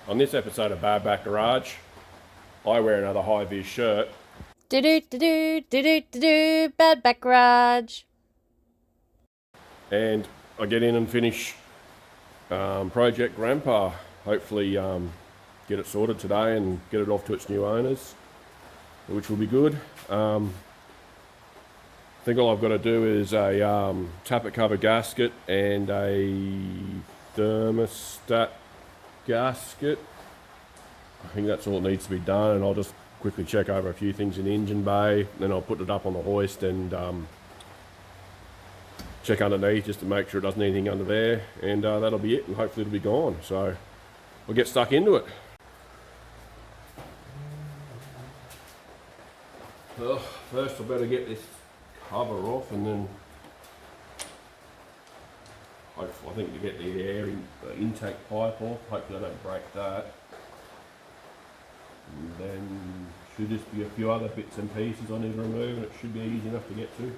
On this episode of Bareback Garage, I wear another high-vis shirt. Bareback Garage. And I get in and finish Project Grandpa. Hopefully get it sorted today and get it off to its new owners, which will be good. I think all I've got to do is a tappet cover gasket and a thermostat gasket. I think that's all that needs to be done, and I'll just quickly check over a few things in the engine bay, then I'll put it up on the hoist and check underneath just to make sure it doesn't need anything under there, and that'll be it, and hopefully it'll be gone. So we'll get stuck into it. Well, first I better get this cover off, and then hopefully, I think to get the air intake pipe off, hopefully I don't break that. And then should just be a few other bits and pieces I need to remove, and it should be easy enough to get to.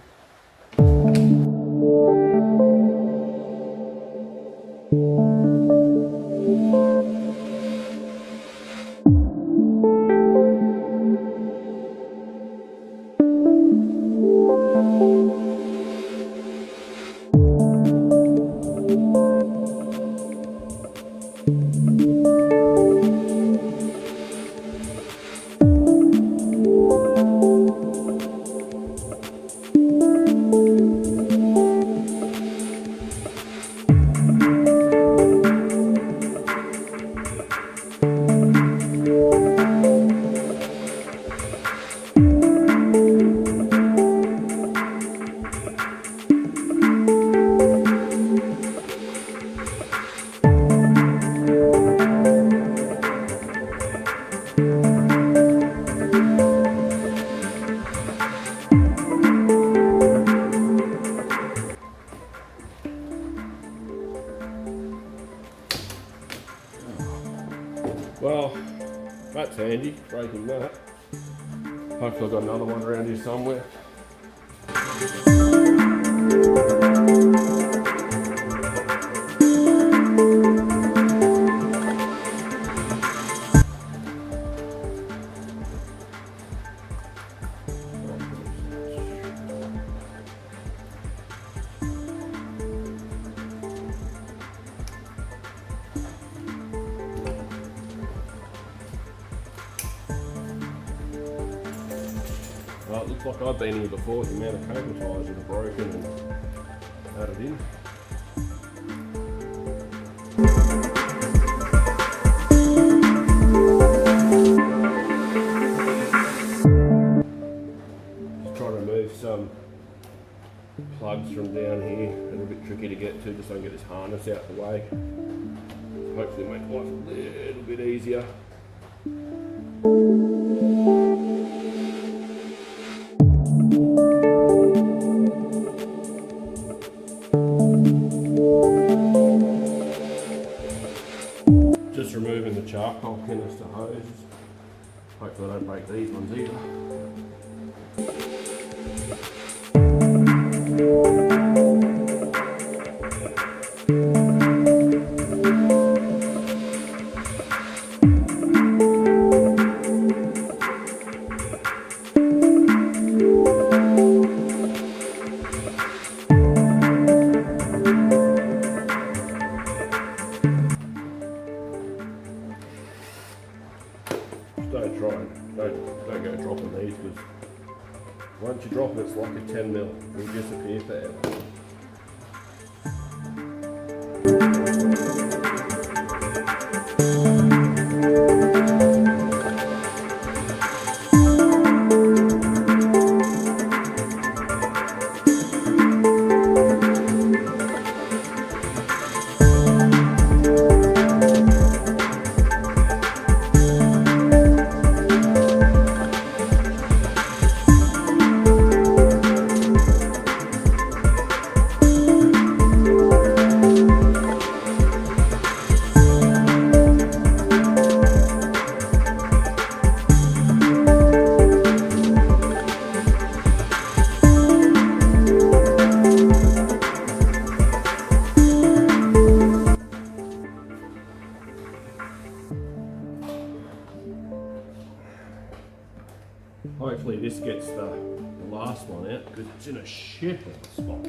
Well, that's handy, breaking that. Hopefully I've got another one around here somewhere. Well, it looks like I've been here before with the amount of cable ties that are broken and added in. Just trying to remove some plugs from down here. They're a bit tricky to get to, just so I can get this harness out the way. Hopefully make life a little bit easier. Just removing the charcoal canister hose. Hopefully I don't break these ones either. Don't go dropping these, because once you drop it, it's like a 10mm. It will disappear forever. Hopefully this gets the last one out because it's in a shit of a spot.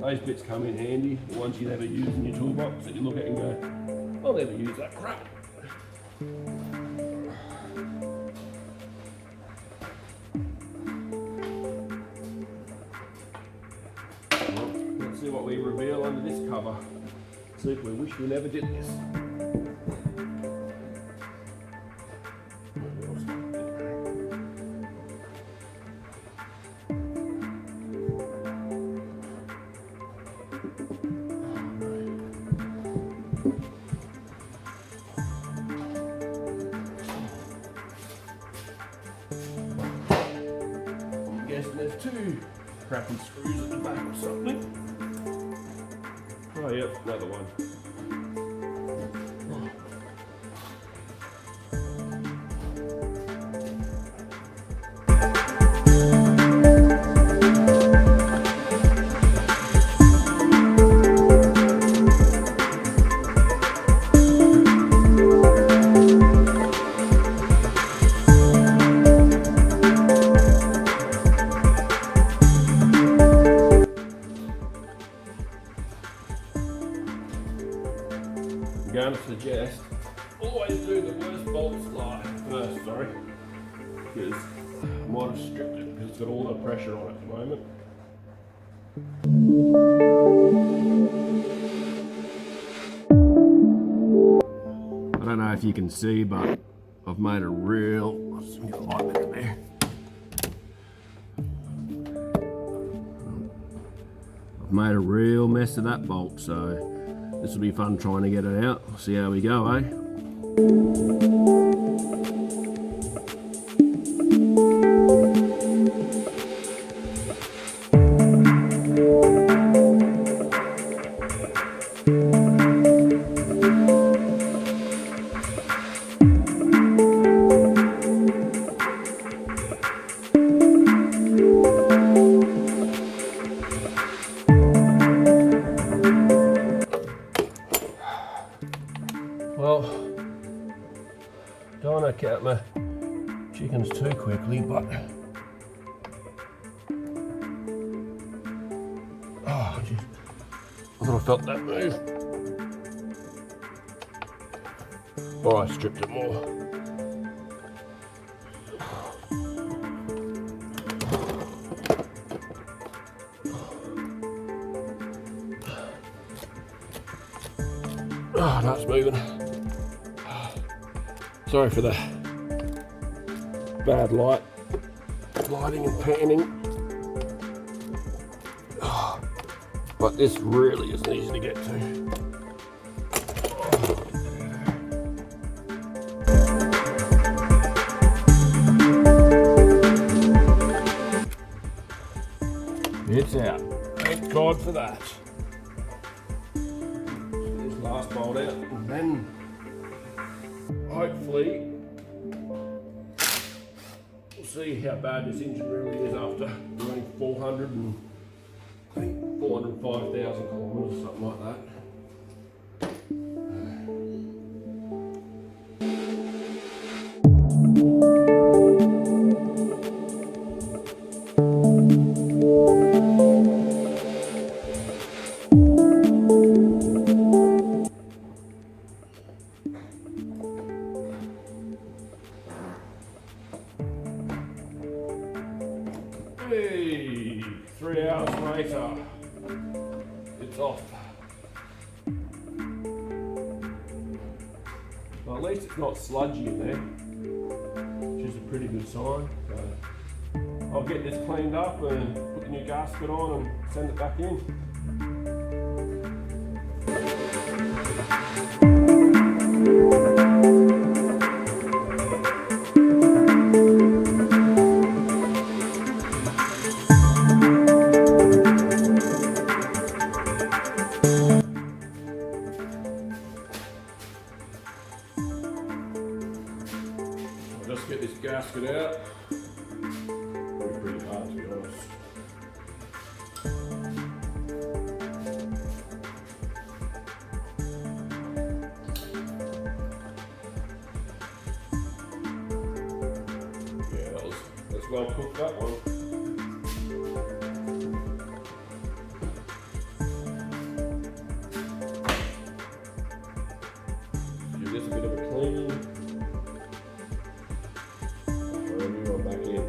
Those bits come in handy, the ones you never use in your toolbox that you look at and go, I'll never use that crap. Well, let's see what we reveal under this cover. See if we wish we never did this. There's two crappy screws at the back or something. Oh yep, another one. I'm going to suggest always do the worst bolt slide first, sorry, because I might have stripped it because it's got all the pressure on it at the moment. I don't know if you can see, but I've made a real, let's get a light in there. I've made a real mess of that bolt, so this will be fun trying to get it out. See how we go, eh? Well, don't want to count my chickens too quickly, but oh, geez. I thought I felt that move. Oh, I stripped it more. Oh, that's moving. Sorry for the bad lighting and panning. Oh, but this really isn't easy to get to. It's out. Thank God for that. This last bolt out, and then hopefully we'll see how bad this engine really is after running 405,000 kilometres or something like that. Hey, 3 hours later, it's off. Well, at least it's not sludgy in there, which is a pretty good sign. So I'll get this cleaned up and put the new gasket on and send it back in. gasket out. Pretty hard to be honest. Yeah, that's well cooked, that one. Give this a bit of a clean. Throw a new one back in.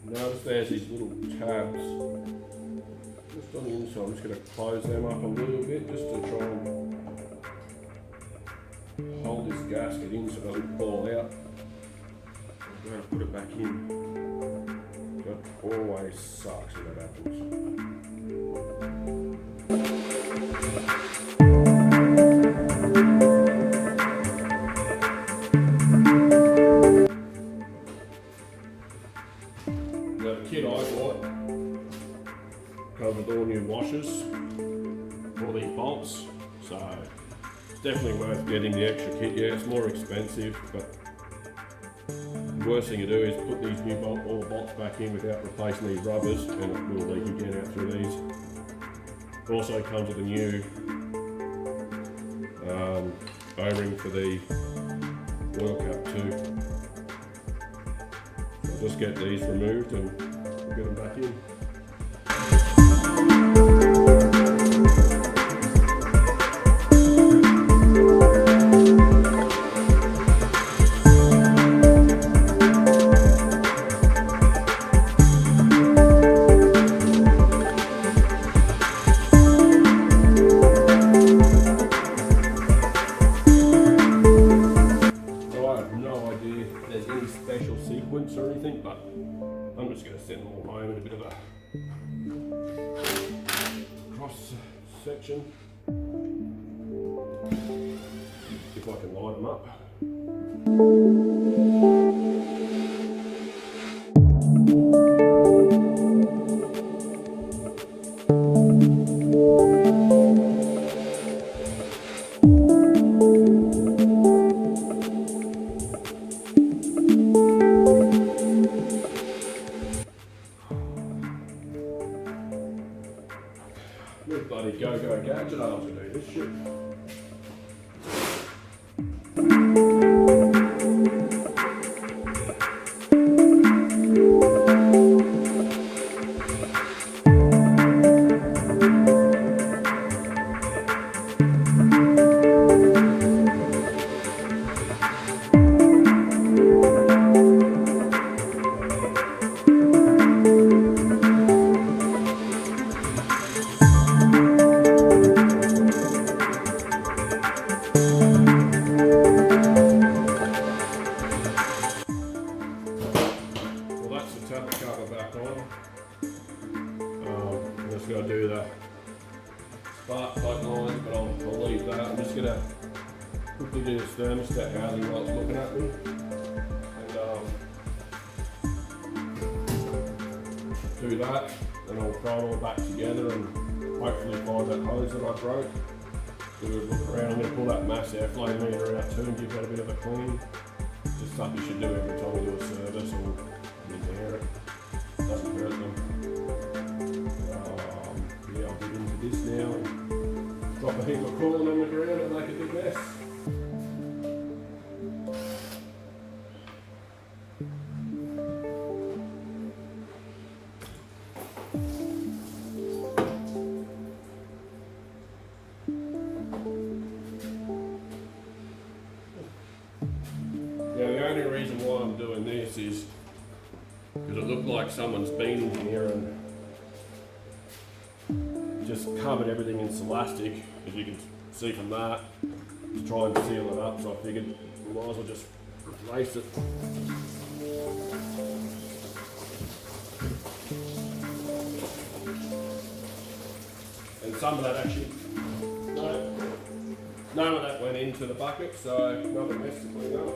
Notice there's these little tabs just on the inside. I'm just going to close them up a little bit just to try and hold this gasket in so it doesn't fall out. I'm going to put it back in. That always sucks when that happens. Now the kit I bought comes with all new washers for these bolts, so it's definitely worth getting the extra kit. Yeah, it's more expensive, but the worst thing to do is put these new all bolts back in without replacing these rubbers, and it will leak again out through these. It also comes with a new O-ring for the oil cap too. I'll just get these removed and we'll get them back in. Special sequence or anything, but I'm just going to send them all home in a bit of a cross section if I can line them up. Good bloody go-go gadget arms to do this shit. I'm just going to do the spark plug lines, but I'll leave that. I'm just going to quickly do this thermostat housing while it's looking at me. And do that, and I'll throw it all back together and hopefully find that hose that I broke. Do a look around. I'm going to pull that mass airflow meter out too and give that a bit of a clean. Just something you should do every time you do a service or repair it. Doesn't hurt them. Yeah, I'll get into this now and drop a heap of coolant on the ground and make a big mess. Now the only reason why I'm doing this is because it looked like someone's been in here and just covered everything in Celastic, as you can see from that. to try and seal it up, so I figured we might as well just replace it. And some of that actually, none of that went into the bucket, so another mess to clean up.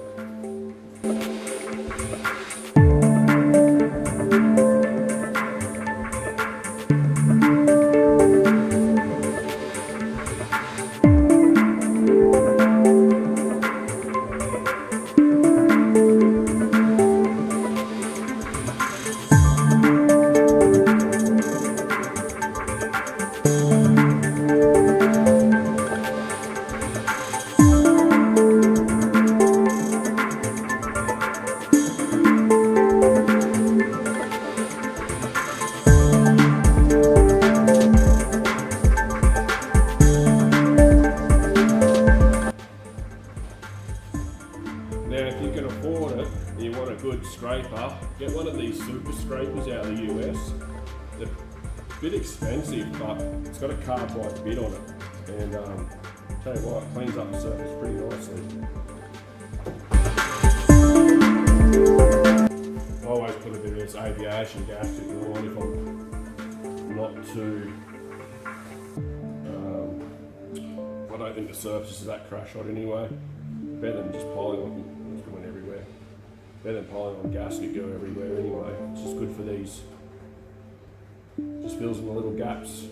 Now, if you can afford it, and you want a good scraper, get one of these super scrapers out of the US. They're a bit expensive, but it's got a carbide bit on it. And tell you what, it cleans up the surface pretty nicely. I always put a bit of this aviation gasket on if I'm not too... I don't think the surface is that crash hot anyway. Better than just piling on, it's going everywhere. Better than piling on gasket go everywhere anyway. It's just good for these. Just fills in the little gaps.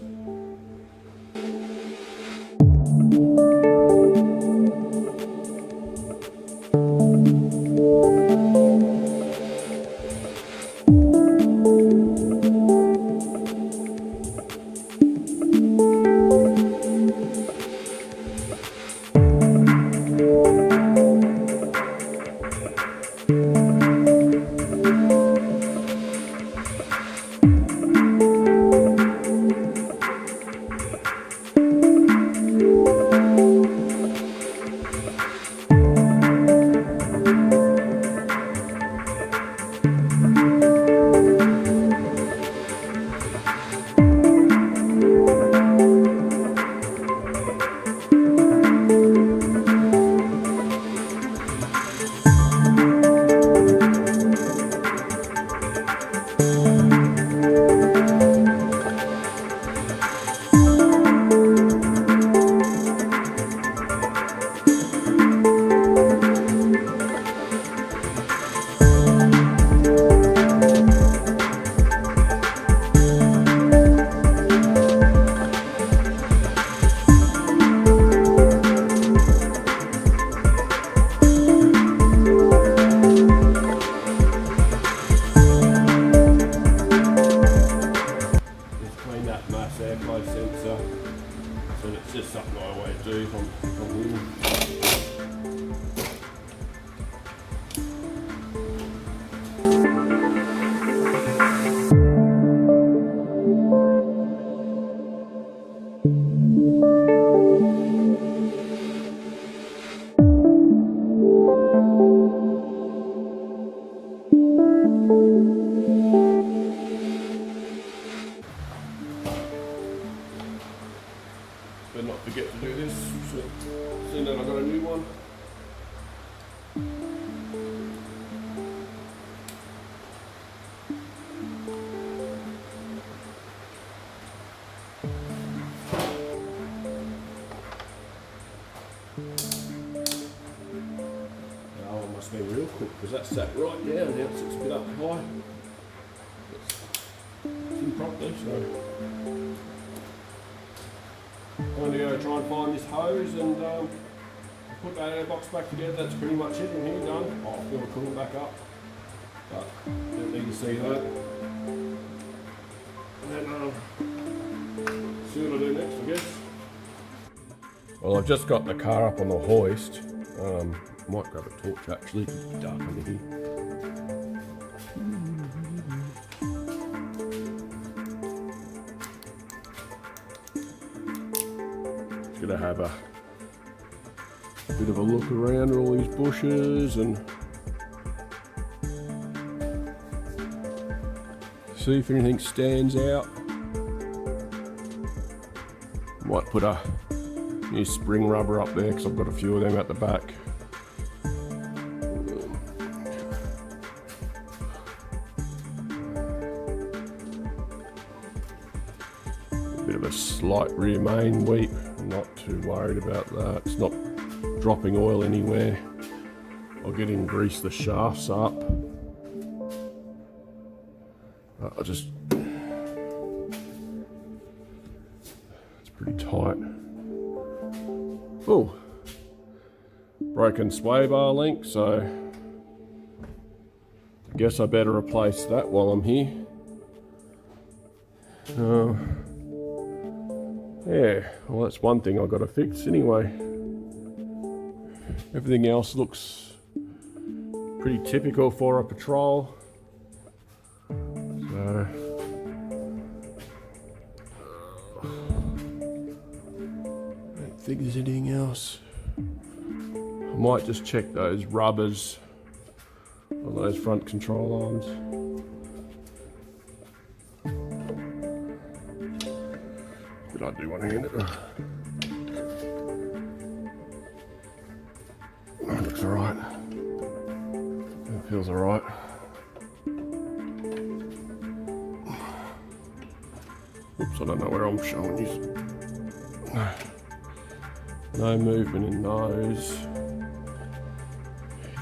Airflow sensor, so it's just something I always do if I'm winning. Better not forget to do this, so seeing that I got a new one. Oh, it must be real quick because that sat right down, now it sits a bit up high. It's impromptu, so I'm going to go try and find this hose and put that airbox back together. That's pretty much it in here, done. I'll fill the coolant back up, but don't need to see that. And then see what I do next, I guess. Well, I've just got the car up on the hoist. Might grab a torch actually, it's dark under here. Gonna have a bit of a look around all these bushes and see if anything stands out. Might put a new spring rubber up there because I've got a few of them at the back. Bit of a slight rear main weep, not too worried about that. It's not dropping oil anywhere. I'll get in, grease the shafts up. I'll just, it's pretty tight. Oh, broken sway bar link, so I guess I better replace that while I'm here. Yeah, well that's one thing I've got to fix anyway. Everything else looks pretty typical for a patrol. So, I don't think there's anything else. I might just check those rubbers on those front control arms. Did I do one handed? That looks alright. That feels alright. Oops, I don't know where I'm showing you. No movement in those.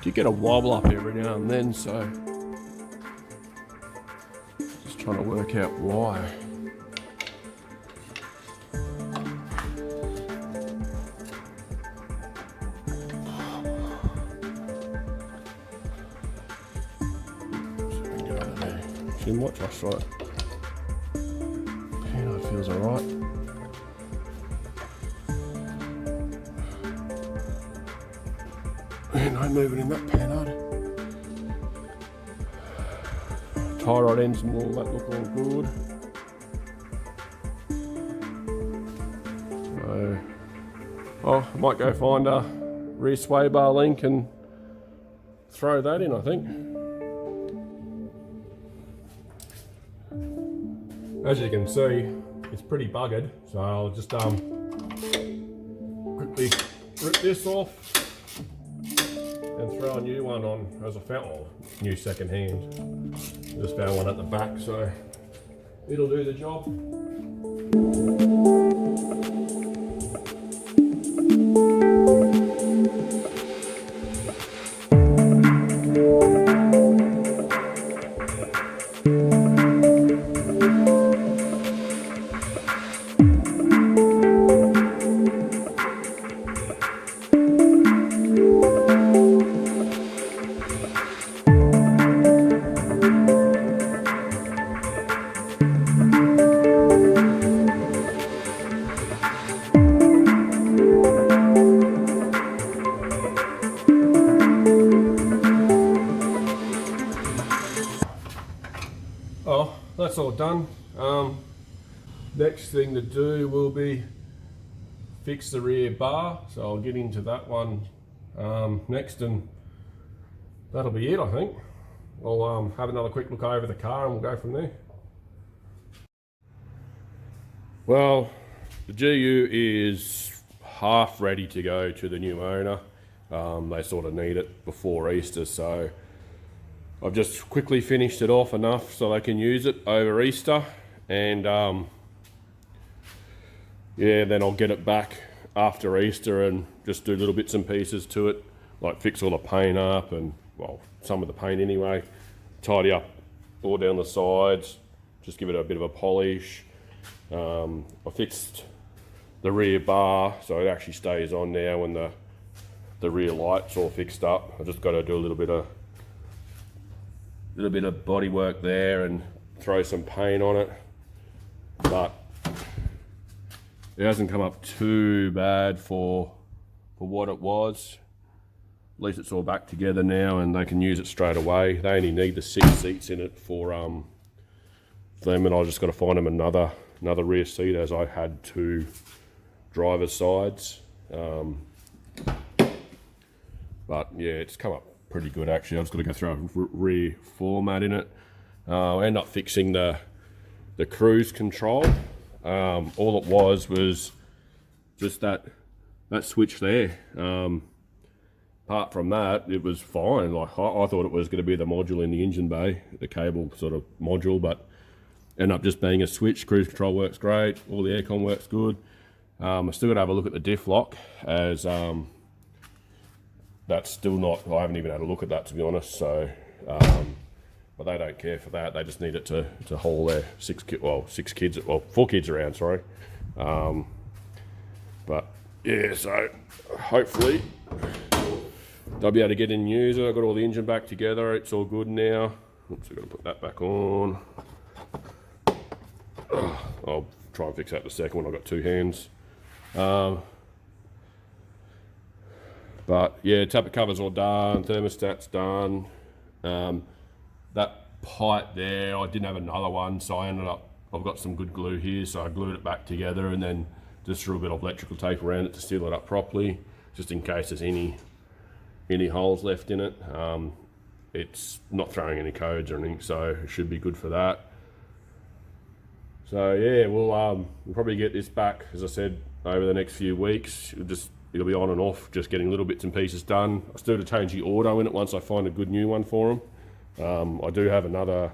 You get a wobble up every now and then, so just trying to work out why. Too much, that's right. It feels alright. No movement in that panhard. Tie rod ends and all that look all good. So, I might go find a rear sway bar link and throw that in, I think. As you can see, it's pretty buggered, so I'll just quickly rip this off and throw a new one on as a fountain, new second hand. Just found one at the back, so it'll do the job. Oh, that's all done. Next thing to do will be fix the rear bar, so I'll get into that one next, and that'll be it, I think. I'll have another quick look over the car and we'll go from there. Well, the GU is half ready to go to the new owner. They sort of need it before Easter, so I've just quickly finished it off enough so they can use it over Easter, and yeah, then I'll get it back after Easter and just do little bits and pieces to it, like fix all the paint up and, well, some of the paint anyway, tidy up all down the sides, just give it a bit of a polish. I fixed the rear bar so it actually stays on now when the rear light's all fixed up. I just got to do a little bit of body work there and throw some paint on it, but it hasn't come up too bad for what it was. At least it's all back together now and they can use it straight away. They only need the 6 seats in it for them, and I just got to find them another rear seat, as I had 2 driver's sides. But yeah, it's come up pretty good actually. I've just got to go throw a rear floor mat in it. I end up fixing the cruise control. All it was just that that switch there. Apart from that, it was fine. Like I thought it was going to be the module in the engine bay, the cable sort of module, but ended up just being a switch. Cruise control works great. All the aircon works good. I still got to have a look at the diff lock, as that's still not. I haven't even had a look at that, to be honest. So, but they don't care for that. They just need it to haul their 4 kids around. Sorry, but yeah. So hopefully they'll be able to get in and use it. I've got all the engine back together. It's all good now. Oops, I've got to put that back on. I'll try and fix that in a second when I've got 2 hands. But yeah, tappet cover's all done, thermostat's done. That pipe there, I didn't have another one, so I've got some good glue here, so I glued it back together and then just threw a bit of electrical tape around it to seal it up properly, just in case there's any holes left in it. It's not throwing any codes or anything, so it should be good for that. So yeah, we'll probably get this back, as I said, over the next few weeks. It'll be on and off, just getting little bits and pieces done. I still have to change the auto in it once I find a good new one for them. I do have another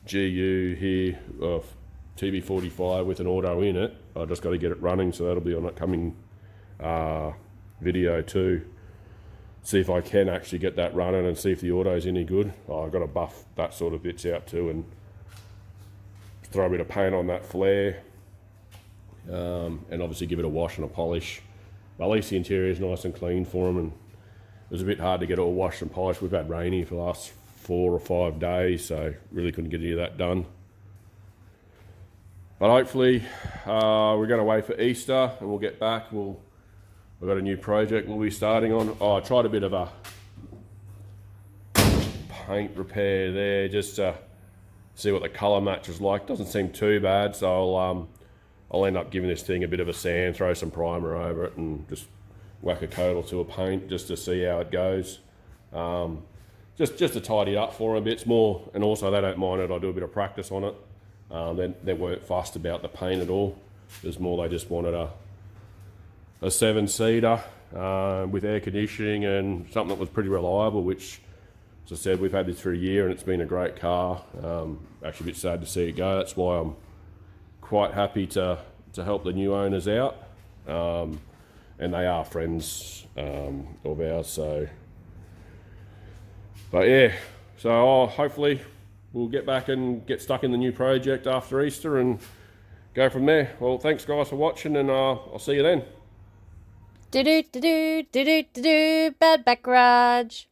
GU here of TB45 with an auto in it. I just got to get it running, so that'll be on an upcoming video too. See if I can actually get that running and see if the auto's any good. I've got to buff that sort of bits out too and throw a bit of paint on that flare, and obviously give it a wash and a polish. But at least the interior is nice and clean for them, and it was a bit hard to get it all washed and polished. We've had rainy for the last 4 or 5 days, so really couldn't get any of that done. But hopefully we're going to wait for Easter and we'll get back. We've got a new project we'll be starting on. I tried a bit of a paint repair there just to see what the colour match is like. Doesn't seem too bad, so I'll end up giving this thing a bit of a sand, throw some primer over it and just whack a coat or 2 of paint just to see how it goes. Just to tidy it up for them a bit more, and also they don't mind it. I do a bit of practice on it. They weren't fussed about the paint at all. It was more they just wanted a 7-seater with air conditioning and something that was pretty reliable, which, as I said, we've had this for a year and it's been a great car. Actually a bit sad to see it go. That's why I'm quite happy to help the new owners out. And they are friends of ours, so. But yeah, so hopefully we'll get back and get stuck in the new project after Easter and go from there. Well, thanks guys for watching, and I'll see you then. Do do do do do do do do. Bad Back Garage.